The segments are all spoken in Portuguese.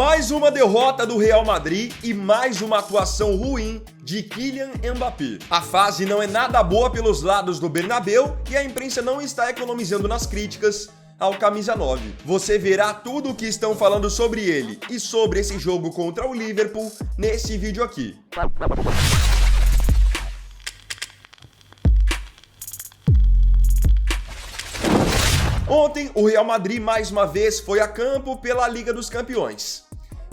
Mais uma derrota do Real Madrid e mais uma atuação ruim de Kylian Mbappé. A fase não é nada boa pelos lados do Bernabéu e a imprensa não está economizando nas críticas ao camisa 9. Você verá tudo o que estão falando sobre ele e sobre esse jogo contra o Liverpool nesse vídeo aqui. Ontem, o Real Madrid mais uma vez foi a campo pela Liga dos Campeões.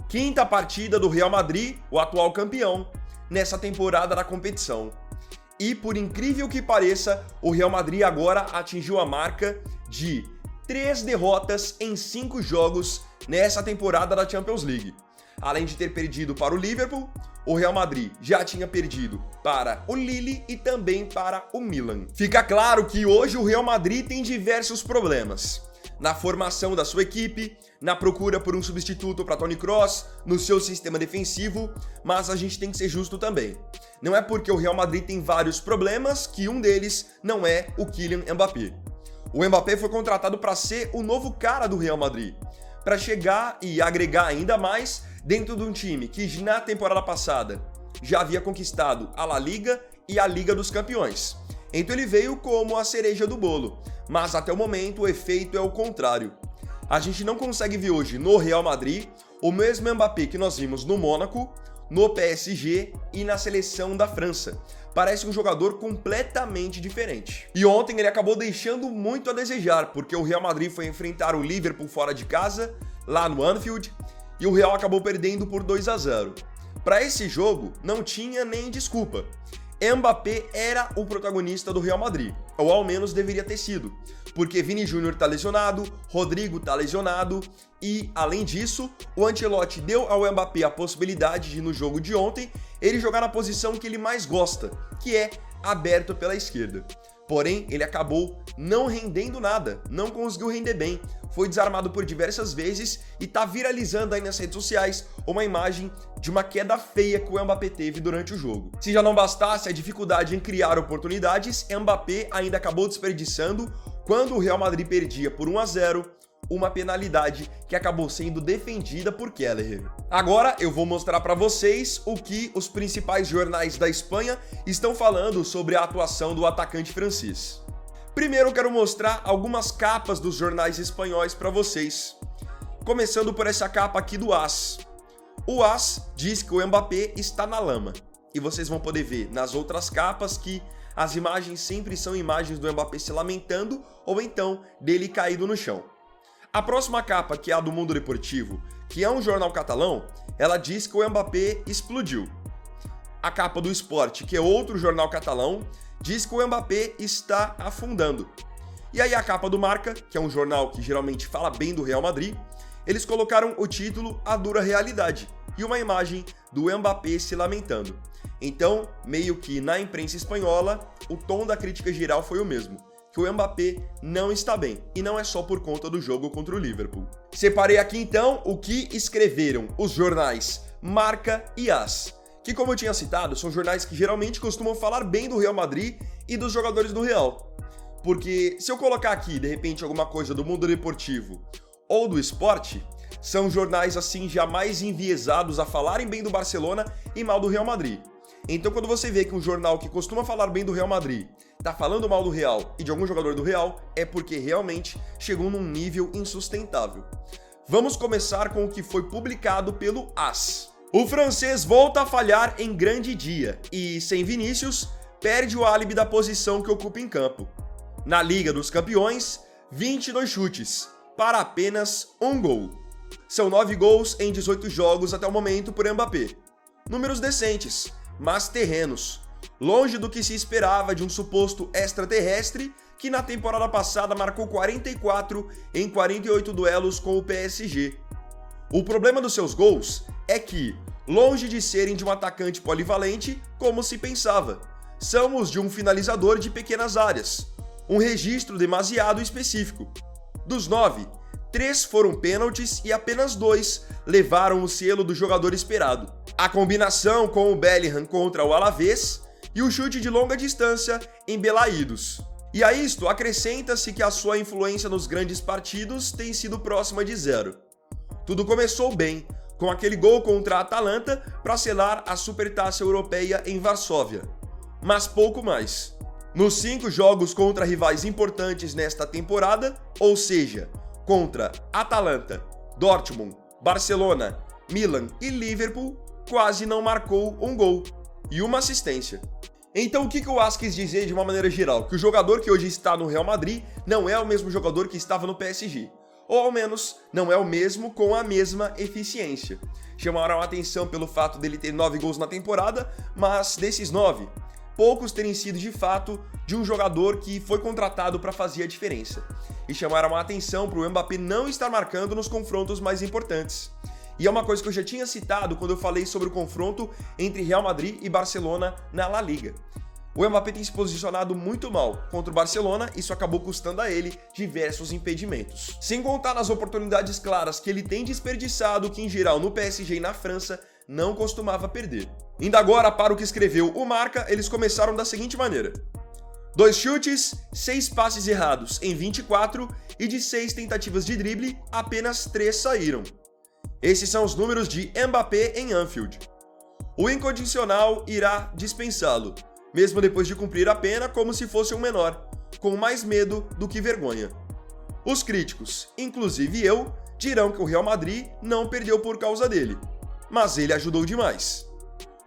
Quinta partida do Real Madrid, o atual campeão, nessa temporada da competição. E por incrível que pareça, o Real Madrid agora atingiu a marca de 3 derrotas em 5 jogos nessa temporada da Champions League. Além de ter perdido para o Liverpool, o Real Madrid já tinha perdido para o Lille e também para o Milan. Fica claro que hoje o Real Madrid tem diversos problemas. Na formação da sua equipe, na procura por um substituto para Toni Kroos, no seu sistema defensivo, mas a gente tem que ser justo também. Não é porque o Real Madrid tem vários problemas que um deles não é o Kylian Mbappé. O Mbappé foi contratado para ser o novo cara do Real Madrid, para chegar e agregar ainda mais dentro de um time que na temporada passada já havia conquistado a La Liga e a Liga dos Campeões. Então ele veio como a cereja do bolo, mas até o momento o efeito é o contrário. A gente não consegue ver hoje no Real Madrid o mesmo Mbappé que nós vimos no Mônaco, no PSG e na seleção da França. Parece um jogador completamente diferente. E ontem ele acabou deixando muito a desejar, porque o Real Madrid foi enfrentar o Liverpool fora de casa, lá no Anfield, e o Real acabou perdendo por 2-0. Para esse jogo, não tinha nem desculpa. Mbappé era o protagonista do Real Madrid, ou ao menos deveria ter sido, porque Vini Júnior tá lesionado, Rodrigo tá lesionado e, além disso, o Ancelotti deu ao Mbappé a possibilidade de, no jogo de ontem, ele jogar na posição que ele mais gosta, que é aberto pela esquerda. Porém, ele acabou não rendendo nada, não conseguiu render bem, foi desarmado por diversas vezes e tá viralizando aí nas redes sociais uma imagem de uma queda feia que o Mbappé teve durante o jogo. Se já não bastasse a dificuldade em criar oportunidades, Mbappé ainda acabou desperdiçando quando o Real Madrid perdia por 1-0, uma penalidade que acabou sendo defendida por Kelleher. Agora eu vou mostrar para vocês o que os principais jornais da Espanha estão falando sobre a atuação do atacante francês. Primeiro eu quero mostrar algumas capas dos jornais espanhóis para vocês. Começando por essa capa aqui do AS. O AS diz que o Mbappé está na lama. E vocês vão poder ver nas outras capas que as imagens sempre são imagens do Mbappé se lamentando ou então dele caído no chão. A próxima capa, que é a do Mundo Deportivo, que é um jornal catalão, ela diz que o Mbappé explodiu. A capa do Sport, que é outro jornal catalão, diz que o Mbappé está afundando. E aí a capa do Marca, que é um jornal que geralmente fala bem do Real Madrid, eles colocaram o título A Dura Realidade e uma imagem do Mbappé se lamentando. Então, meio que na imprensa espanhola, o tom da crítica geral foi o mesmo, que o Mbappé não está bem, e não é só por conta do jogo contra o Liverpool. Separei aqui então o que escreveram os jornais Marca e AS, que, como eu tinha citado, são jornais que geralmente costumam falar bem do Real Madrid e dos jogadores do Real. Porque se eu colocar aqui, de repente, alguma coisa do Mundo Deportivo ou do Sport, são jornais assim já mais enviesados a falarem bem do Barcelona e mal do Real Madrid. Então quando você vê que um jornal que costuma falar bem do Real Madrid tá falando mal do Real e de algum jogador do Real, é porque realmente chegou num nível insustentável. Vamos começar com o que foi publicado pelo AS. O francês volta a falhar em grande dia e, sem Vinícius, perde o álibi da posição que ocupa em campo. Na Liga dos Campeões, 22 chutes, para apenas 1 gol. São 9 gols em 18 jogos até o momento por Mbappé. Números decentes, mas terrenos. Longe do que se esperava de um suposto extraterrestre que na temporada passada marcou 44 em 48 duelos com o PSG. O problema dos seus gols é que, longe de serem de um atacante polivalente, como se pensava, são os de um finalizador de pequenas áreas, um registro demasiado específico. Dos 9, 3 foram pênaltis e apenas 2 levaram o selo do jogador esperado. A combinação com o Bellingham contra o Alavés e o chute de longa distância em Belaídos. E a isto acrescenta-se que a sua influência nos grandes partidos tem sido próxima de zero. Tudo começou bem, com aquele gol contra a Atalanta para selar a Supertaça Europeia em Varsóvia. Mas pouco mais. Nos 5 jogos contra rivais importantes nesta temporada, ou seja, contra Atalanta, Dortmund, Barcelona, Milan e Liverpool, quase não marcou um gol e uma assistência. Então o que o AS quis dizer de uma maneira geral? Que o jogador que hoje está no Real Madrid não é o mesmo jogador que estava no PSG. Ou ao menos, não é o mesmo com a mesma eficiência. Chamaram a atenção pelo fato dele ter 9 gols na temporada, mas desses 9, poucos terem sido de fato de um jogador que foi contratado para fazer a diferença. E chamaram a atenção para o Mbappé não estar marcando nos confrontos mais importantes. E é uma coisa que eu já tinha citado quando eu falei sobre o confronto entre Real Madrid e Barcelona na La Liga. O Mbappé tem se posicionado muito mal contra o Barcelona, isso acabou custando a ele diversos impedimentos. Sem contar nas oportunidades claras que ele tem desperdiçado, que em geral no PSG e na França não costumava perder. Indo agora para o que escreveu o Marca, eles começaram da seguinte maneira: 2 chutes, 6 passes errados em 24 e de 6 tentativas de drible, apenas 3 saíram. Esses são os números de Mbappé em Anfield. O incondicional irá dispensá-lo, mesmo depois de cumprir a pena como se fosse um menor, com mais medo do que vergonha. Os críticos, inclusive eu, dirão que o Real Madrid não perdeu por causa dele, mas ele ajudou demais.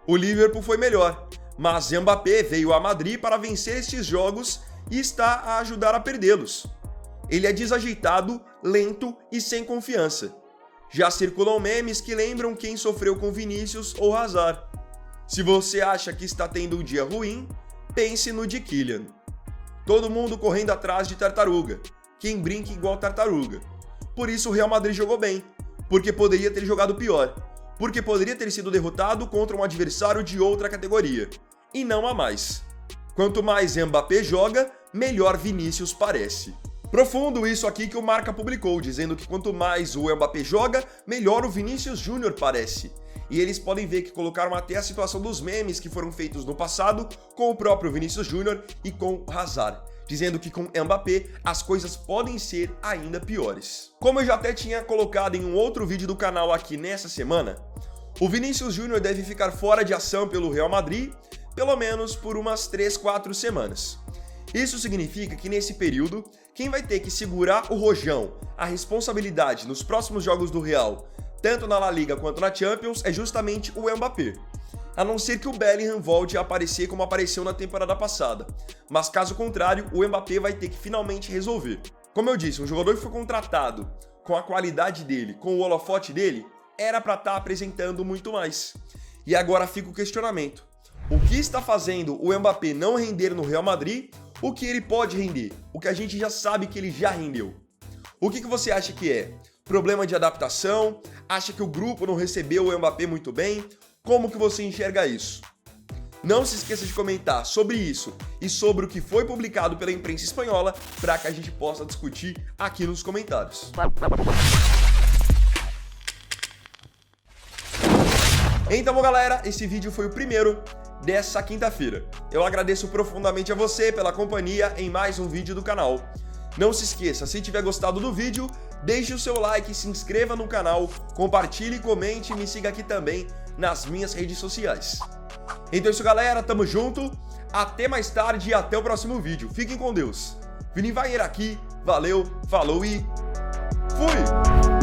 O Liverpool foi melhor, mas Mbappé veio a Madrid para vencer estes jogos e está a ajudar a perdê-los. Ele é desajeitado, lento e sem confiança. Já circulam memes que lembram quem sofreu com Vinícius ou Hazard. Se você acha que está tendo um dia ruim, pense no de Kylian. Todo mundo correndo atrás de tartaruga. Quem brinca igual tartaruga. Por isso o Real Madrid jogou bem, porque poderia ter jogado pior, porque poderia ter sido derrotado contra um adversário de outra categoria, e não a mais. Quanto mais Mbappé joga, melhor Vinícius parece. Profundo isso aqui que o Marca publicou, dizendo que quanto mais o Mbappé joga, melhor o Vinícius Júnior parece. E eles podem ver que colocaram até a situação dos memes que foram feitos no passado com o próprio Vinícius Júnior e com Hazard, dizendo que com Mbappé as coisas podem ser ainda piores. Como eu já até tinha colocado em um outro vídeo do canal aqui nessa semana, o Vinícius Júnior deve ficar fora de ação pelo Real Madrid, pelo menos por umas 3-4 semanas. Isso significa que nesse período, quem vai ter que segurar o rojão, a responsabilidade nos próximos jogos do Real, tanto na La Liga quanto na Champions, é justamente o Mbappé. A não ser que o Bellingham volte a aparecer como apareceu na temporada passada. Mas caso contrário, o Mbappé vai ter que finalmente resolver. Como eu disse, um jogador que foi contratado com a qualidade dele, com o holofote dele, era para estar apresentando muito mais. E agora fica o questionamento. O que está fazendo o Mbappé não render no Real Madrid? O que ele pode render? O que a gente já sabe que ele já rendeu? O que você acha que é? Problema de adaptação? Acha que o grupo não recebeu o Mbappé muito bem? Como que você enxerga isso? Não se esqueça de comentar sobre isso e sobre o que foi publicado pela imprensa espanhola para que a gente possa discutir aqui nos comentários. Então, galera, esse vídeo foi o primeiro dessa quinta-feira. Eu agradeço profundamente a você pela companhia em mais um vídeo do canal. Não se esqueça, se tiver gostado do vídeo, deixe o seu like, se inscreva no canal, compartilhe, comente e me siga aqui também nas minhas redes sociais. Então é isso, galera, tamo junto, até mais tarde e até o próximo vídeo. Fiquem com Deus. Vini Wagner aqui, valeu, falou e fui!